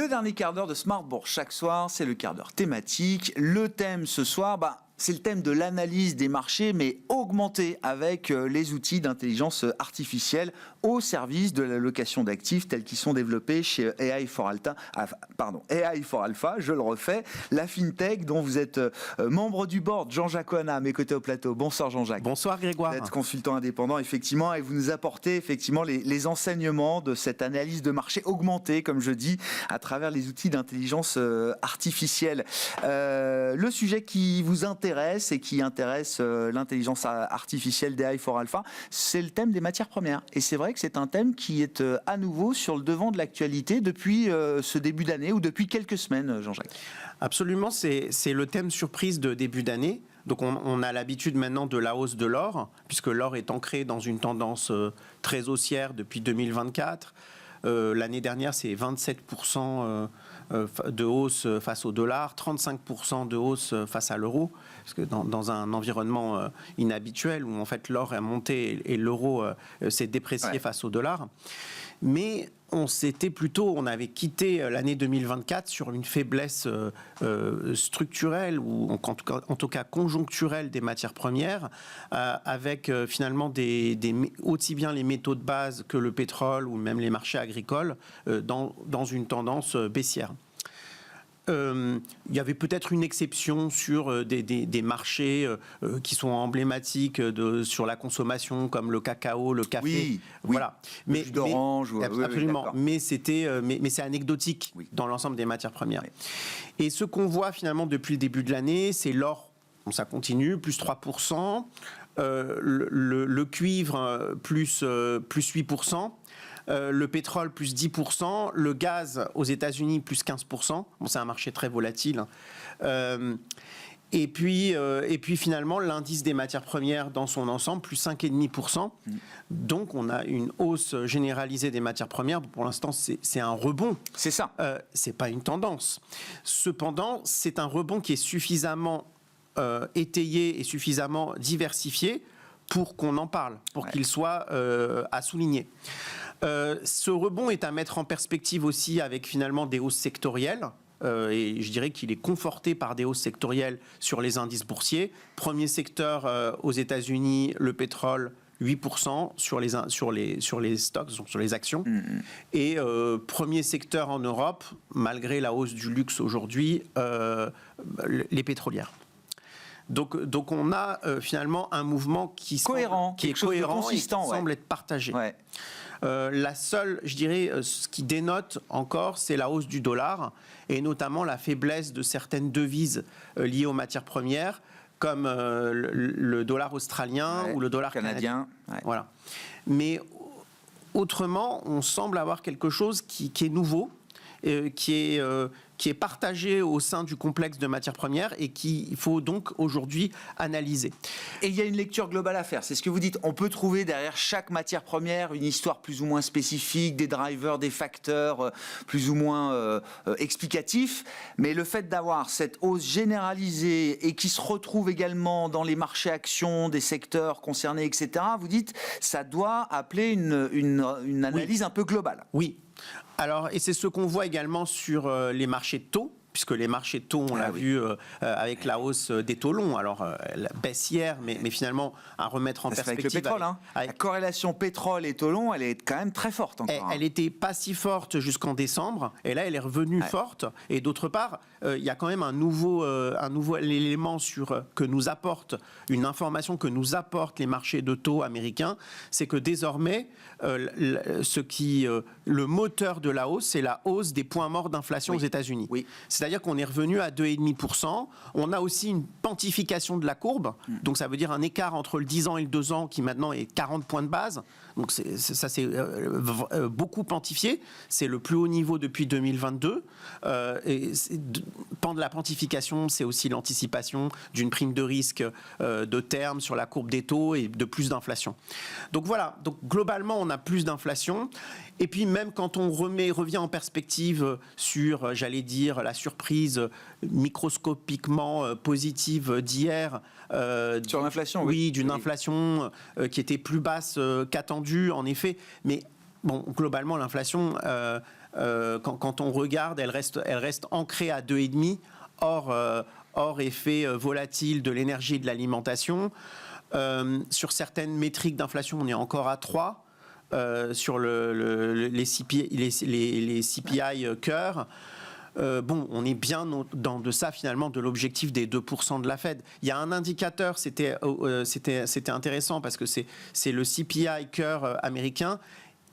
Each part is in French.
Le dernier quart d'heure de Smart Bourse chaque soir, c'est le quart d'heure thématique. Le thème ce soir, c'est le thème de l'analyse des marchés, mais augmenté avec les outils d'intelligence artificielle au service de l'allocation d'actifs tels qu'ils sont développés chez AI for Alpha, je le refais, la FinTech dont vous êtes membre du board, Jean-Jacques Oana, à mes côtés au plateau. Bonsoir Jean-Jacques. Bonsoir Grégoire. Vous êtes consultant indépendant, effectivement, et vous nous apportez effectivement les enseignements de cette analyse de marché augmentée, comme je dis, à travers les outils d'intelligence artificielle. Le sujet qui vous intéresse et qui intéresse l'intelligence artificielle d'AI for Alpha, c'est le thème des matières premières. Et c'est vrai que c'est un thème qui est à nouveau sur le devant de l'actualité depuis ce début d'année ou depuis quelques semaines, Jean-Jacques. Absolument, c'est le thème surprise de début d'année. Donc on a l'habitude maintenant de la hausse de l'or, puisque l'or est ancré dans une tendance très haussière depuis 2024. L'année dernière, c'est 27% de hausse face au dollar, 35% de hausse face à l'euro, parce que dans un environnement inhabituel où en fait l'or est monté et l'euro s'est déprécié face au dollar. Mais on avait quitté l'année 2024 sur une faiblesse structurelle ou en tout cas conjoncturelle des matières premières, avec finalement aussi bien les métaux de base que le pétrole ou même les marchés agricoles dans une tendance baissière. Il y avait peut-être une exception sur des marchés qui sont emblématiques sur la consommation, comme le cacao, le café. Oui, voilà. Le jus d'orange. Absolument. Mais c'est anecdotique dans l'ensemble des matières premières. Oui. Et ce qu'on voit finalement depuis le début de l'année, c'est l'or. Ça continue, plus 3%. Le cuivre, plus 8%. Le pétrole plus 10%, le gaz aux États-Unis plus 15%. Bon, c'est un marché très volatile. Et puis finalement, l'indice des matières premières dans son ensemble, plus 5,5%. Donc, on a une hausse généralisée des matières premières. Pour l'instant, c'est un rebond. C'est ça. C'est pas une tendance. Cependant, c'est un rebond qui est suffisamment étayé et suffisamment diversifié pour qu'on en parle, pour qu'il soit à souligner. Ce rebond est à mettre en perspective aussi avec finalement des hausses sectorielles. Et je dirais qu'il est conforté par des hausses sectorielles sur les indices boursiers. Premier secteur aux États-Unis, le pétrole, 8% sur les stocks, donc sur les actions. Et premier secteur en Europe, malgré la hausse du luxe aujourd'hui, les pétrolières. Donc on a finalement un mouvement qui est cohérent et qui semble être partagé. Ouais. La seule, je dirais, ce qui dénote encore, c'est la hausse du dollar et notamment la faiblesse de certaines devises liées aux matières premières, comme le dollar australien ou le dollar canadien. Ouais. Voilà. Mais autrement, on semble avoir quelque chose qui est nouveau, qui est partagé au sein du complexe de matières premières et qu'il faut donc aujourd'hui analyser. Et il y a une lecture globale à faire, c'est ce que vous dites. On peut trouver derrière chaque matière première une histoire plus ou moins spécifique, des drivers, des facteurs plus ou moins explicatifs, mais le fait d'avoir cette hausse généralisée et qui se retrouve également dans les marchés actions des secteurs concernés, etc., vous dites, ça doit appeler une analyse un peu globale. Oui. Alors, et c'est ce qu'on voit également sur les marchés de taux, puisque les marchés de taux, on l'a vu avec la hausse des taux longs, alors baissière, mais finalement à remettre en perspective. Avec le pétrole, la corrélation pétrole et taux long, elle est quand même très forte encore. Elle n'était pas si forte jusqu'en décembre, et là elle est revenue forte. Et d'autre part, il y a quand même un nouveau élément que nous apporte, une information que nous apportent les marchés de taux américains, c'est que désormais, le moteur de la hausse, c'est la hausse des points morts d'inflation aux États-Unis. Oui. C'est-à-dire qu'on est revenu à 2,5%. On a aussi une quantification de la courbe. Donc, ça veut dire un écart entre le 10 ans et le 2 ans qui maintenant est 40 points de base. Donc, ça c'est beaucoup quantifié. C'est le plus haut niveau depuis 2022. Pendant la quantification, c'est aussi l'anticipation d'une prime de risque de terme sur la courbe des taux et de plus d'inflation. Donc, voilà. Donc, globalement, on a plus d'inflation. Et puis, même quand on revient en perspective sur, j'allais dire, la surprise microscopiquement positive d'hier. Sur l'inflation, oui. D'une inflation qui était plus basse qu'attendue, en effet. Mais bon, globalement, l'inflation quand on regarde, elle reste ancrée à 2,5, hors effet volatile de l'énergie et de l'alimentation. Sur certaines métriques d'inflation, on est encore à 3. Sur les CPI cœur. On est bien dans de ça finalement, de l'objectif des 2% de la Fed. Il y a un indicateur, c'était intéressant parce que c'est le CPI cœur américain.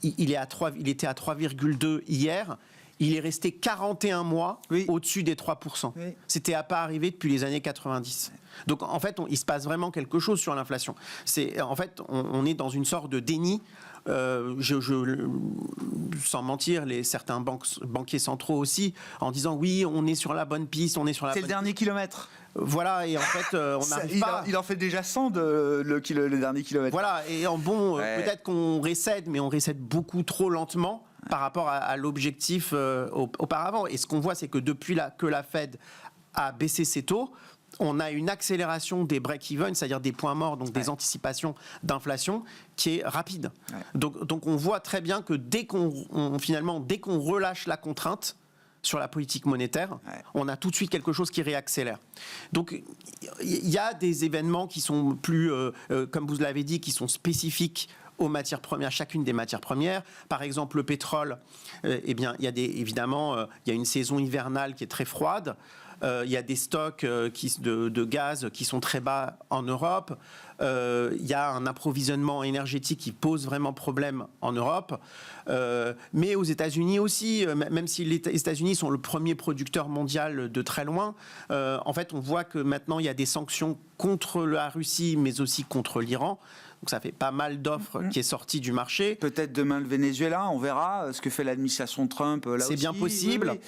Il était à 3,2 hier. Il est resté 41 mois au-dessus des 3%. Oui. C'était pas arrivé depuis les années 90. Donc en fait, il se passe vraiment quelque chose sur l'inflation. En fait, on est dans une sorte de déni. Sans mentir, certains banquiers centraux aussi, en disant oui, on est sur la bonne piste, on est sur la bonne piste. C'est le dernier kilomètre. Voilà, et en fait, on n'arrive pas. Il en fait déjà 100 le dernier kilomètre. Voilà, et peut-être qu'on récède, mais on récède beaucoup trop lentement par rapport à l'objectif auparavant. Et ce qu'on voit, c'est que depuis que la Fed a baissé ses taux, on a une accélération des break-even, c'est-à-dire des points morts, donc des anticipations d'inflation, qui est rapide. Ouais. Donc on voit très bien que dès qu'on relâche la contrainte sur la politique monétaire, on a tout de suite quelque chose qui réaccélère. Donc il y a des événements qui sont plus, comme vous l'avez dit, qui sont spécifiques aux matières premières, chacune des matières premières. Par exemple, le pétrole, évidemment, il y a une saison hivernale qui est très froide. Il y a des stocks de gaz qui sont très bas en Europe. Il y a un approvisionnement énergétique qui pose vraiment problème en Europe. Mais aux États-Unis aussi, même si les États-Unis sont le premier producteur mondial de très loin, en fait, on voit que maintenant, il y a des sanctions contre la Russie, mais aussi contre l'Iran. Donc ça fait pas mal d'offres qui est sorti du marché. Peut-être demain le Venezuela, on verra ce que fait l'administration Trump là aussi. C'est bien possible.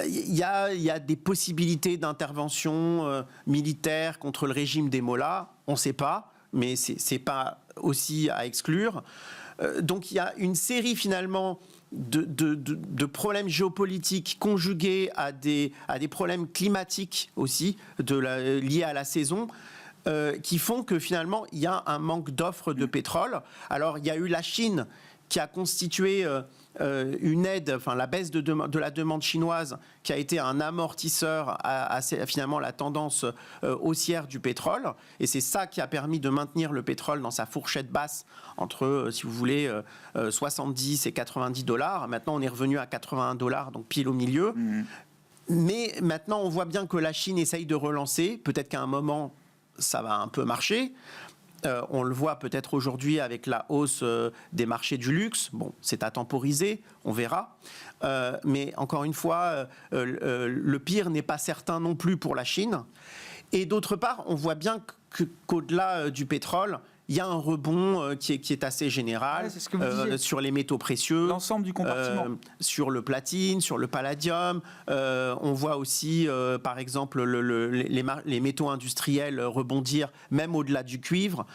Il y a des possibilités d'intervention militaire contre le régime des Mollahs. On ne sait pas, mais c'est pas aussi à exclure. Donc il y a une série finalement de problèmes géopolitiques conjugués à des problèmes climatiques aussi liés à la saison. Qui font que finalement, il y a un manque d'offres de pétrole. Alors, il y a eu la Chine qui a constitué une aide, enfin la baisse de la demande chinoise, qui a été un amortisseur à finalement la tendance haussière du pétrole. Et c'est ça qui a permis de maintenir le pétrole dans sa fourchette basse entre, si vous voulez, 70 et 90 $. Maintenant, on est revenu à 81 $, donc pile au milieu. Mais maintenant, on voit bien que la Chine essaye de relancer. Peut-être qu'à un moment, ça va un peu marcher. On le voit peut-être aujourd'hui avec la hausse des marchés du luxe. Bon, c'est à temporiser, on verra. Mais encore une fois, le pire n'est pas certain non plus pour la Chine. Et d'autre part, on voit bien qu'au-delà du pétrole, il y a un rebond qui est assez général sur les métaux précieux. L'ensemble du compartiment. Sur le platine, sur le palladium. On voit aussi, par exemple, les métaux industriels rebondir, même au-delà du cuivre.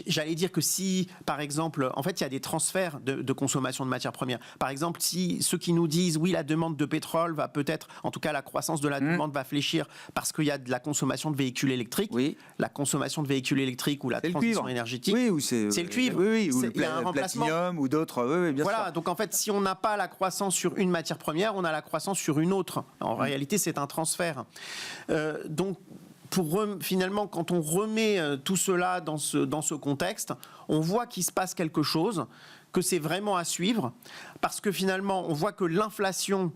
J'allais dire que si, par exemple, en fait, il y a des transferts de consommation de matières premières. Par exemple, si ceux qui nous disent, oui, la demande de pétrole va peut-être, en tout cas, la croissance de la demande va fléchir parce qu'il y a de la consommation de véhicules électriques. Oui. La consommation de véhicules électriques ou la transition énergétique. Oui, ou c'est le cuivre. Oui, ou il y a un remplacement. Platinium ou d'autres. Oui, bien voilà, sûr. donc en fait, si on n'a pas la croissance sur une matière première, on a la croissance sur une autre. En réalité, c'est un transfert. Donc, finalement, quand on remet tout cela dans ce contexte, on voit qu'il se passe quelque chose, que c'est vraiment à suivre, parce que finalement, on voit que l'inflation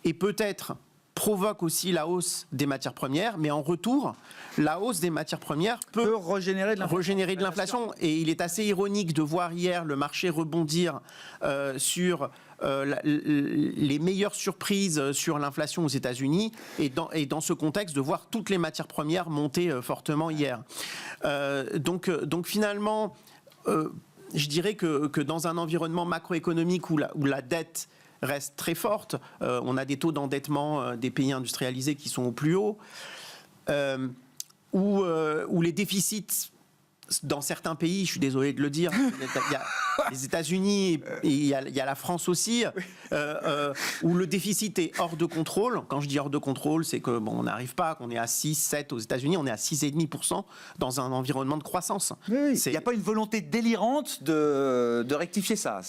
est peut-être provoque aussi la hausse des matières premières, mais en retour, la hausse des matières premières peut régénérer de l'inflation. Et il est assez ironique de voir hier le marché rebondir sur les meilleures surprises sur l'inflation aux États-Unis et dans ce contexte de voir toutes les matières premières monter fortement hier. Donc finalement, je dirais que dans un environnement macroéconomique où la dette reste très forte, on a des taux d'endettement des pays industrialisés qui sont au plus haut, où les déficits dans certains pays, je suis désolé de le dire, il y a les États-Unis et il y a la France aussi, où le déficit est hors de contrôle. Quand je dis hors de contrôle, c'est que on n'arrive pas, qu'on est à 6, 7 aux États-Unis, on est à 6,5% dans un environnement de croissance. Oui, il n'y a pas une volonté délirante de rectifier ça.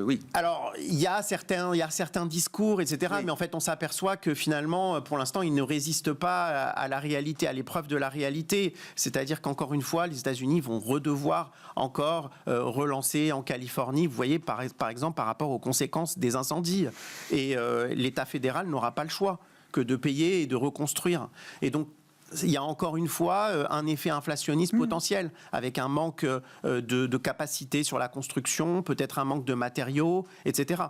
Oui. Alors, il y a certains discours, etc. Oui. Mais en fait, on s'aperçoit que finalement, pour l'instant, ils ne résistent pas à la réalité, à l'épreuve de la réalité. C'est-à-dire qu'encore une fois, les États-Unis vont redevoir encore relancer en Californie, vous voyez, par exemple, par rapport aux conséquences des incendies. Et l'État fédéral n'aura pas le choix que de payer et de reconstruire. Et donc, il y a encore une fois un effet inflationniste potentiel, avec un manque de capacité sur la construction, peut-être un manque de matériaux, etc.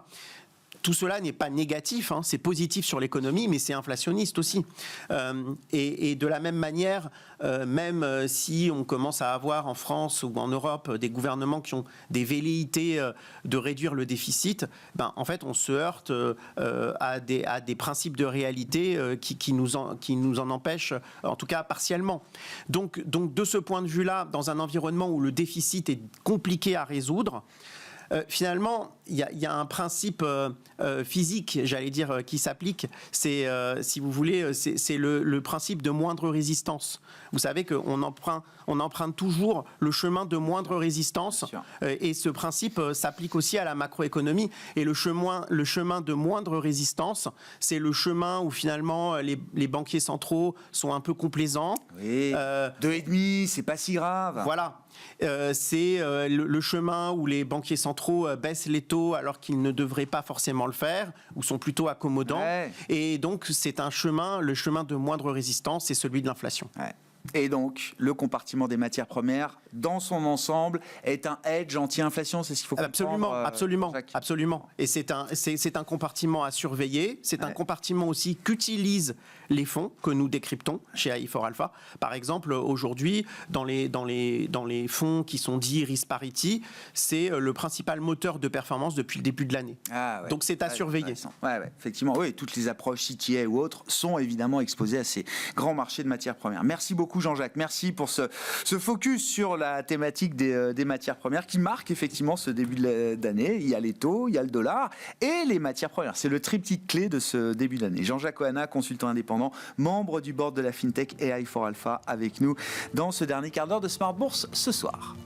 Tout cela n'est pas négatif, c'est positif sur l'économie, mais c'est inflationniste aussi. Et de la même manière, même si on commence à avoir en France ou en Europe des gouvernements qui ont des velléités de réduire le déficit, en fait, on se heurte à des principes de réalité qui nous en empêchent, en tout cas partiellement. Donc de ce point de vue-là, dans un environnement où le déficit est compliqué à résoudre, finalement, il y a un principe physique, j'allais dire, qui s'applique. C'est, si vous voulez, c'est le principe de moindre résistance. Vous savez qu'on emprunte toujours le chemin de moindre résistance. Et ce principe s'applique aussi à la macroéconomie. Et le chemin de moindre résistance, c'est le chemin où finalement les banquiers centraux sont un peu complaisants. Oui, 2,5, c'est pas si grave. Voilà. C'est le chemin où les banquiers centraux baissent les taux alors qu'ils ne devraient pas forcément le faire, ou sont plutôt accommodants. Ouais. Et donc, c'est le chemin de moindre résistance, c'est celui de l'inflation. Ouais. Et donc, le compartiment des matières premières, dans son ensemble, est un hedge anti-inflation, c'est ce qu'il faut comprendre. Absolument. Et c'est un compartiment à surveiller. C'est un compartiment aussi qu'utilisent les fonds que nous décryptons chez AI4 Alpha. Par exemple, aujourd'hui, dans les fonds qui sont dits risk parity, c'est le principal moteur de performance depuis le début de l'année. Ah ouais, donc, c'est à surveiller. Effectivement, oui. Toutes les approches CTA ou autres sont évidemment exposées à ces grands marchés de matières premières. Merci beaucoup, Jean-Jacques. Merci pour ce focus sur la thématique des matières premières qui marque effectivement ce début d'année. Il y a les taux, il y a le dollar et les matières premières. C'est le triptyque clé de ce début d'année. Jean-Jacques Ohana, consultant indépendant, membre du board de la FinTech AI4 Alpha, avec nous dans ce dernier quart d'heure de Smart Bourse ce soir.